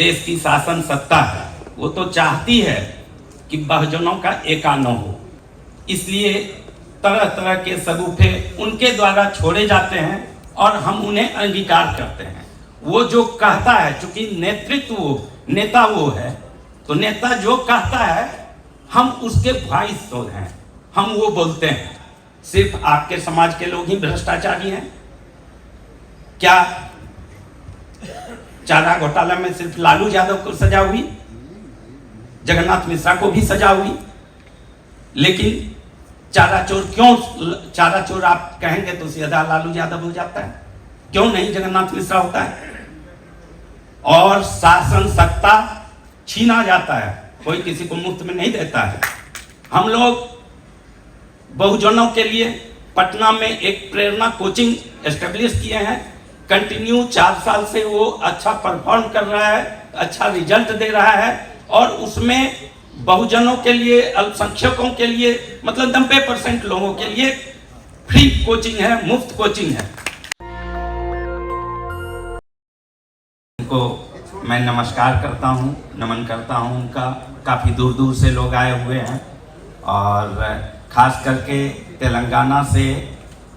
देश की शासन सत्ता है वो तो चाहती है कि बहुजनों का एका न हो, इसलिए तरह तरह के सगुफे उनके द्वारा छोड़े जाते हैं और हम उन्हें अंगीकार करते हैं। वो जो कहता है, चूंकि नेतृत्व नेता वो है, तो नेता जो कहता है हम उसके वॉइस तो हैं, हम वो बोलते हैं। सिर्फ आपके समाज के लोग ही भ्रष्टाचारी हैं क्या? चारा घोटाला में सिर्फ लालू यादव को सजा हुई, जगन्नाथ मिश्रा को भी सजा हुई, लेकिन चारा चोर क्यों? चारा चोर आप कहेंगे तो सीधा लालू यादव हो जाता है, क्यों नहीं जगन्नाथ मिश्रा होता है? और शासन सत्ता छीना जाता है, कोई किसी को मुफ्त में नहीं देता है। हम लोग बहुजनों के लिए पटना में एक प्रेरणा कोचिंग एस्टेब्लिश किए हैं। कंटिन्यू 4 साल से वो अच्छा परफॉर्म कर रहा है, अच्छा रिजल्ट दे रहा है, और उसमें बहुजनों के लिए, अल्पसंख्यकों के लिए, मतलब 90% लोगों के लिए फ्री कोचिंग है, मुफ्त कोचिंग है। उनको मैं नमस्कार करता हूँ, नमन करता हूँ उनका। काफ़ी दूर दूर से लोग आए हुए हैं और खास करके तेलंगाना से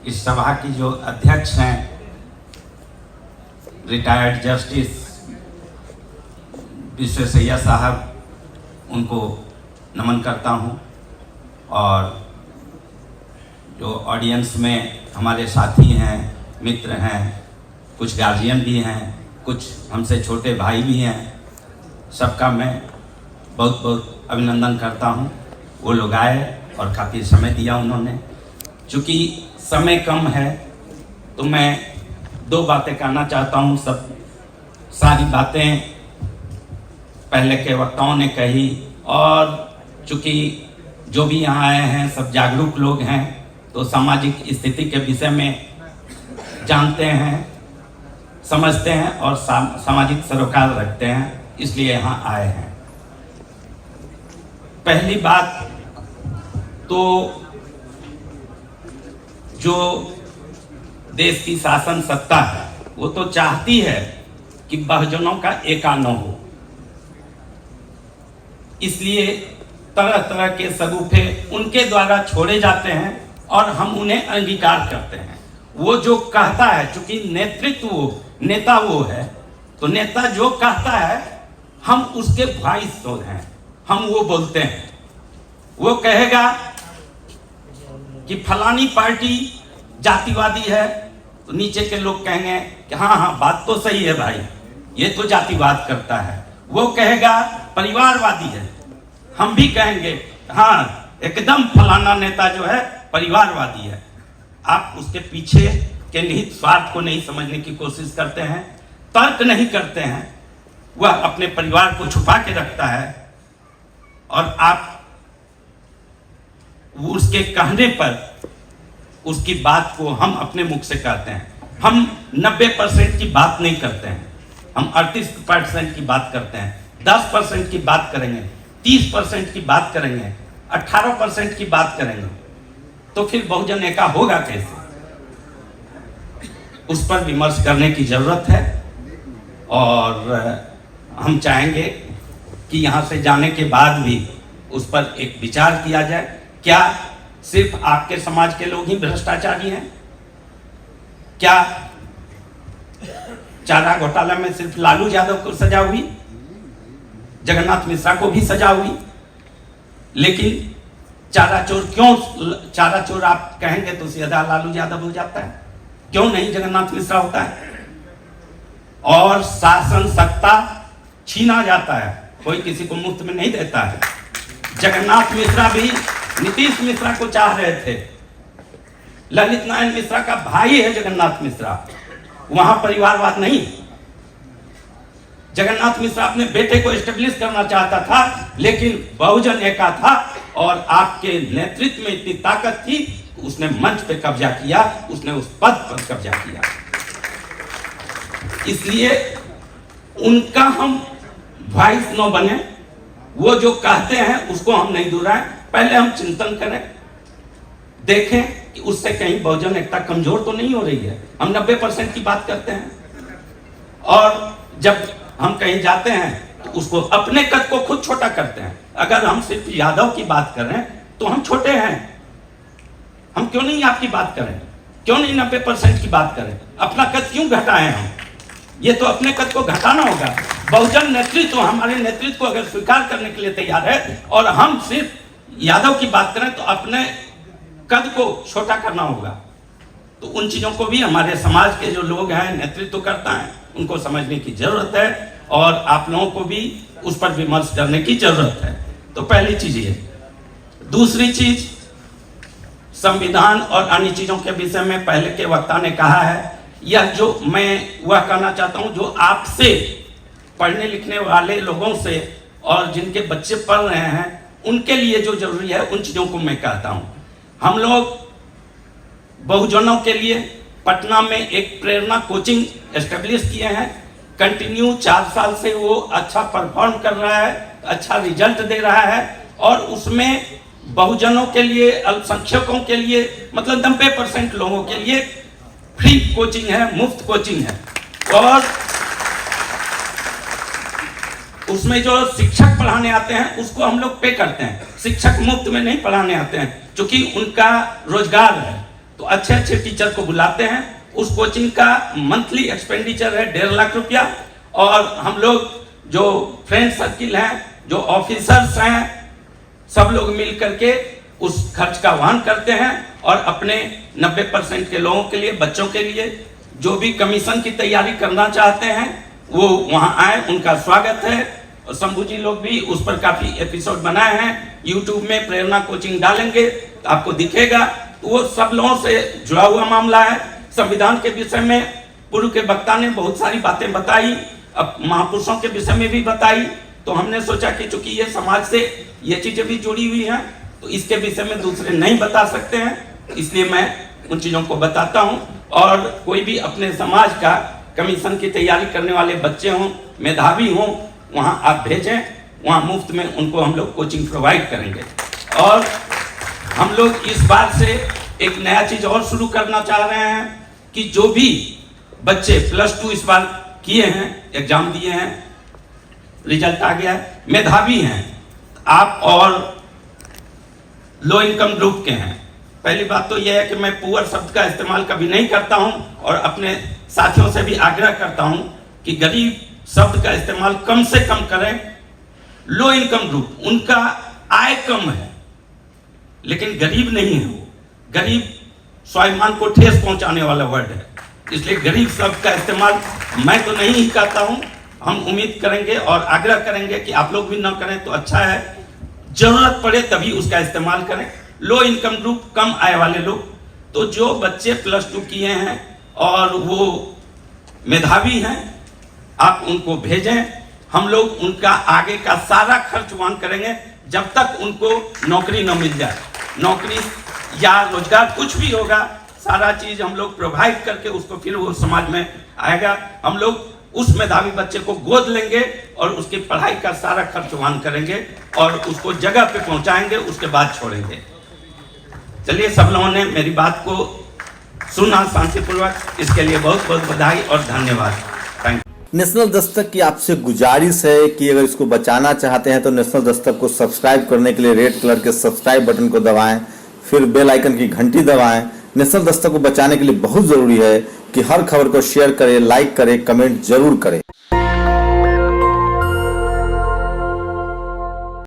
इस सभा की जो अध्यक्ष हैं, रिटायर्ड जस्टिस विश्वेश्वरैया साहब, उनको नमन करता हूं। और जो ऑडियंस में हमारे साथी हैं, मित्र हैं, कुछ गार्जियन भी हैं, कुछ हमसे छोटे भाई भी हैं, सबका मैं बहुत बहुत अभिनंदन करता हूं। वो लोग आए और काफ़ी समय दिया उन्होंने। चूँकि समय कम है तो मैं 2 बातें कहना चाहता हूँ। सब सारी बातें पहले के वक्ताओं ने कही, और चूँकि जो भी यहाँ आए हैं सब जागरूक लोग हैं, तो सामाजिक स्थिति के विषय में जानते हैं, समझते हैं और सामाजिक सरोकार रखते हैं, इसलिए यहाँ आए हैं। पहली बात तो जो देश की शासन सत्ता है वो तो चाहती है कि बहुजनों का एका न हो, इसलिए तरह तरह के सगुफे उनके द्वारा छोड़े जाते हैं और हम उन्हें अंगीकार करते हैं। वो जो कहता है, चूंकि नेतृत्व नेता वो है, तो नेता जो कहता है हम उसके वॉइस तो हैं, हम वो बोलते हैं। वो कहेगा कि फलानी पार्टी जातिवादी है, तो नीचे के लोग कहेंगे कि हाँ हाँ बात तो सही है भाई, ये तो जातिवाद करता है। वो कहेगा परिवारवादी है, हम भी कहेंगे हाँ एकदम फलाना नेता जो है परिवारवादी है। आप उसके पीछे के निहित स्वार्थ को नहीं समझने की कोशिश करते हैं, तर्क नहीं करते हैं। वह अपने परिवार को छुपा के रखता है और आप उसके कहने पर उसकी बात को हम अपने मुख से कहते हैं। हम 90% की बात नहीं करते हैं, हम 38% की बात करते हैं, 10% की बात करेंगे, 30% की बात करेंगे, 18% की बात करेंगे, तो फिर बहुजन एका होगा कैसे? उस पर विमर्श करने की जरूरत है। और हम चाहेंगे कि यहाँ से जाने के बाद भी उस पर एक विचार किया जाए। क्या सिर्फ आपके समाज के लोग ही भ्रष्टाचारी हैं क्या? चारा घोटाला में सिर्फ लालू यादव को सजा हुई, जगन्नाथ मिश्रा को भी सजा हुई, लेकिन चारा चोर क्यों? चारा चोर आप कहेंगे तो सीधा लालू यादव हो जाता है, क्यों नहीं जगन्नाथ मिश्रा होता है? और शासन सत्ता छीना जाता है, कोई किसी को मुफ्त में नहीं देता है। जगन्नाथ मिश्रा भी नीतीश मिश्रा को चाह रहे थे, ललित नारायण मिश्रा का भाई है जगन्नाथ मिश्रा, वहां परिवारवाद नहीं। जगन्नाथ मिश्रा अपने बेटे को एस्टेब्लिश करना चाहता था, लेकिन बहुजन एका था और आपके नेतृत्व में इतनी ताकत थी, उसने मंच पे कब्जा किया, उसने उस पद पर कब्जा किया। इसलिए उनका हम वॉइस न बने, वो जो कहते हैं उसको हम नहीं दोहराएं। पहले हम चिंतन करें, देखें कि उससे कहीं बहुजन एकता कमजोर तो नहीं हो रही है। हम 90% की बात करते हैं, और जब हम कहीं जाते हैं तो उसको अपने कद को खुद छोटा करते हैं। अगर हम सिर्फ यादव की बात करें तो हम छोटे हैं, हम क्यों नहीं आपकी बात करें, क्यों नहीं 90% की बात करें, अपना कद क्यों घटाएं हम? ये तो अपने कद को घटाना होगा। बहुजन नेतृत्व, हमारे नेतृत्व को अगर स्वीकार करने के लिए तैयार है और हम सिर्फ यादव की बात करें तो अपने कद को छोटा करना होगा। तो उन चीजों को भी हमारे समाज के जो लोग हैं, नेतृत्व करता है, उनको समझने की जरूरत है और आप लोगों को भी उस पर विमर्श करने की जरूरत है। तो पहली चीज ये। दूसरी चीज, संविधान और अन्य चीजों के विषय में पहले के वक्ता ने कहा है, यह जो मैं वह कहना चाहता हूं जो आपसे, पढ़ने लिखने वाले लोगों से और जिनके बच्चे पढ़ रहे हैं उनके लिए जो जरूरी है उन चीजों को मैं कहता हूं। हम लोग बहुजनों के लिए पटना में एक प्रेरणा कोचिंग एस्टेब्लिश किए हैं। कंटिन्यू 4 साल से वो अच्छा परफॉर्म कर रहा है, अच्छा रिजल्ट दे रहा है और उसमें बहुजनों के लिए, अल्पसंख्यकों के लिए, मतलब 90% लोगों के लिए फ्री कोचिंग है, मुफ्त कोचिंग है। और उसमें जो शिक्षक पढ़ाने आते हैं उसको हम लोग पे करते हैं, शिक्षक मुफ्त में नहीं पढ़ाने आते हैं क्योंकि उनका रोजगार है। तो अच्छे अच्छे टीचर को बुलाते हैं। उस कोचिंग का मंथली एक्सपेंडिचर है 1.5 लाख रुपया और हम लोग जो फ्रेंड सर्किल हैं, जो ऑफिसर्स हैं, सब लोग मिल करके उस खर्च का वहन करते हैं और अपने 90% के लोगों के लिए, बच्चों के लिए जो भी कमीशन की तैयारी करना चाहते हैं वो वहां आए, उनका स्वागत है। और शंभू जी लोग भी उस पर काफी एपिसोड बनाए हैं, यूट्यूब में प्रेरणा कोचिंग डालेंगे तो आपको दिखेगा। तो वो सब लोगों से जुड़ा हुआ मामला है। संविधान के विषय में पूर्व के वक्ता ने बहुत सारी बातें बताई, अब महापुरुषों के विषय में भी बताई। तो हमने सोचा कि चूंकि ये समाज से ये चीजें भी जुड़ी हुई हैं तो इसके विषय में दूसरे नहीं बता सकते हैं, इसलिए मैं उन चीजों को बताता हूं। और कोई भी अपने समाज का कमीशन की तैयारी करने वाले बच्चे हों, मेधावी हों, वहां आप भेजें, वहां मुफ्त में उनको हम लोग कोचिंग प्रोवाइड करेंगे। और हम लोग इस बार से एक नया चीज और शुरू करना चाह रहे हैं कि जो भी बच्चे +2 इस बार किए हैं, एग्जाम दिए हैं, रिजल्ट आ गया है, मेधावी हैं आप और लो इनकम ग्रुप के हैं। पहली बात तो यह है कि मैं पुअर शब्द का इस्तेमाल कभी नहीं करता हूं और अपने साथियों से भी आग्रह करता हूं कि गरीब शब्द का इस्तेमाल कम से कम करें। लो इनकम ग्रुप, उनका आय कम है लेकिन गरीब नहीं है। वो गरीब स्वाभिमान को ठेस पहुंचाने वाला वर्ड है, इसलिए गरीब शब्द का इस्तेमाल मैं तो नहीं ही करता हूं। हम उम्मीद करेंगे और आग्रह करेंगे कि आप लोग भी ना करें तो अच्छा है, जरूरत पड़े तभी उसका इस्तेमाल करें। लो इनकम ग्रुप, कम आय वाले लोग, तो जो बच्चे +2 किए हैं और वो मेधावी हैं आप उनको भेजें। हम लोग उनका आगे का सारा खर्च वहन करेंगे जब तक उनको नौकरी न मिल जाए। नौकरी या रोजगार कुछ भी होगा, सारा चीज हम लोग प्रोवाइड करके उसको फिर वो समाज में आएगा। हम लोग उस मेधावी बच्चे को गोद लेंगे और उसकी पढ़ाई का सारा खर्च वहन करेंगे और उसको जगह पे पहुंचाएंगे, उसके बाद छोड़ेंगे। चलिए, सब लोगों ने मेरी बात को सुना शांतिपूर्वक, इसके लिए बहुत बहुत बधाई और धन्यवाद। Thank you. नेशनल दस्तक की आपसे गुजारिश है कि अगर इसको बचाना चाहते हैं तो नेशनल दस्तक को सब्सक्राइब करने के लिए रेड कलर के सब्सक्राइब बटन को दबाएं, फिर बेल आइकन की घंटी दबाएं। नेशनल दस्तक को बचाने के लिए बहुत जरूरी है कि हर खबर को शेयर करें, लाइक करें, कमेंट जरूर करें।